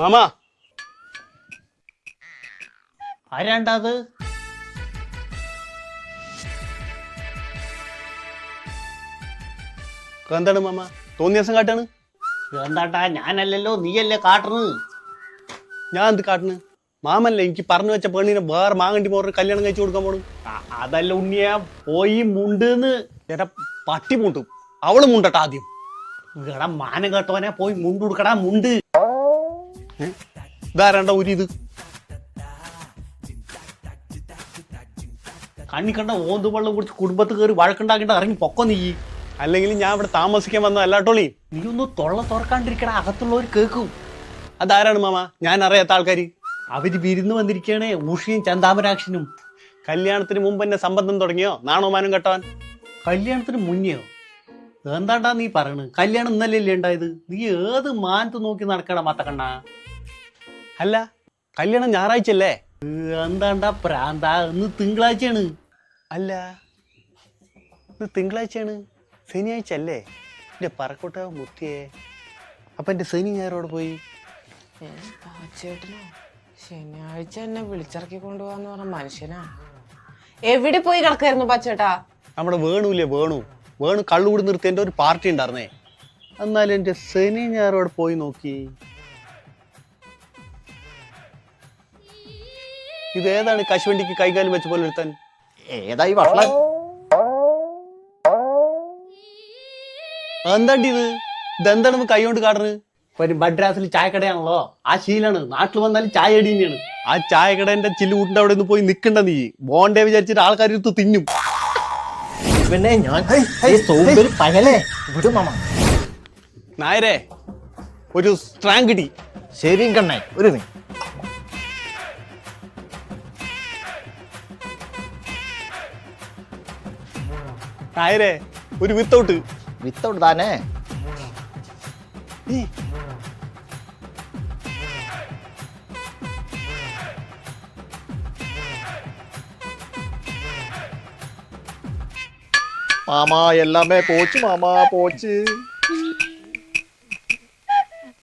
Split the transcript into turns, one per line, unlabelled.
മാമാ
ആരാണ്ടത്?
എന്താണ് മാമ തോന്നിയ ദിവസം കാട്ടാണ്?
എന്താട്ടാ, ഞാനല്ലല്ലോ, നീയല്ലേ കാട്ടുന്നത്.
ഞാൻ എന്ത് കാട്ടുന്നു? മാമല്ലേ എനിക്ക് പറഞ്ഞു വെച്ച പെണ്ണിനെ വേറെ മാങ്ങണ്ടി മോറ് കല്യാണം കഴിച്ചു കൊടുക്കാൻ പോണു.
അതല്ല ഉണ്ണിയ, പോയി മുണ്ടെന്ന്.
എടാ പട്ടി മുണ്ടും, അവള് മുണ്ടട്ടാ ആദ്യം.
എടാ മാനം കേട്ടോനെ, പോയി മുണ്ട് കൊടുക്കടാ, മുണ്ട്.
ഇതാരണ്ട ഒരു ഇത്
കണ്ണി കണ്ട ഓന്തു വെള്ളം കുടിച്ച് കുടുംബത്ത് കയറി വഴക്കുണ്ടാക്കിട്ട് ഇറങ്ങി പൊക്കോ നീ.
അല്ലെങ്കിൽ ഞാൻ ഇവിടെ താമസിക്കാൻ വന്ന അല്ലാട്ടോളി.
നീ ഒന്ന് തൊള്ള തുറക്കാണ്ടിരിക്കട, അകത്തുള്ളവർ കേൾക്കും.
അതാരാണ് മാമ? ഞാൻ അറിയാത്ത ആൾക്കാര്.
അവര് വിരുന്ന് വന്നിരിക്കണേ, ഉഷിയും ചന്താമരാക്ഷനും.
കല്യാണത്തിന് മുമ്പ് എന്നെ സംബന്ധം തുടങ്ങിയോ? നാണോ മാനം കെട്ടാൻ?
കല്യാണത്തിന് മുന്നെയോ? എന്താണ്ടാ നീ പറയണ്? കല്യാണം ഇന്നല്ലേ ഉണ്ടായത്? നീ ഏത് മാനത്ത് നോക്കി നടക്കണ മത്തക്കണ്ണ?
അല്ല, കല്യാണം ഞായറാഴ്ച അല്ലേ?
എന്താണ്ടാ പ്രാന്ത? ഇന്ന് തിങ്കളാഴ്ചയാണ്.
അല്ല, ഇത് തിങ്കളാഴ്ചയാണ്, ശനിയാഴ്ച അല്ലേ? എന്റെ പറക്കോട്ട മുത്തിയേ. അപ്പൊ എന്റെ ശനി ഞായറോടെ പോയി.
ചേട്ടനോ ശനിയാഴ്ച എന്നെ വിളിച്ചിറക്കി കൊണ്ടുപോകാന്ന് പറഞ്ഞ മനുഷ്യനാ. എവിടെ പോയി കിടക്കായിരുന്നു പാച്ചേട്ടാ?
നമ്മുടെ വേണുല്ലേ, വേണു കള്ളുകൂടി നിർത്തി എന്റെ ഒരു പാർട്ടി ഉണ്ടായിരുന്നേ. എന്നാലും എന്റെ ശനി ഞായറോടെ പോയി നോക്കി. ഇതേതാണ് കശുവണ്ടിക്ക് കൈകാലം വെച്ച പോലെ എടുത്താൻ?
ഏതായി വഷളൻ?
എന്താണ്ടി ഇതെന്താണ് കൈ കൊണ്ട് കാടണ്?
ഒരു ബഡ്രാസിൽ ചായക്കടയാണല്ലോ, ആ ശീലാണ്. നാട്ടിൽ വന്നാലും ചായ അടി തന്നെയാണ്.
ആ ചായക്കടന്റെ ചില്ലുകൂട്ടിന്റെ അവിടെ നിന്ന് പോയി നിക്കണ്ട നീ. ബോണ്ടേ വിചാരിച്ചിട്ട് ആൾക്കാർ എടുത്ത് തിന്നും.
പിന്നെ ഞാൻ പകലേ വിടും മാമ.
നായരെ ഒരു സ്ട്രാങ് കിട്ടി.
ശരിയും കണ്ണേ, ഒരു നീ
നായരെ ഒരു വിത്തൗട്ട്.
വിത്തൗട്ട് താനേ.
மாமா எல்லாமே போச்சு மாமா போச்சு.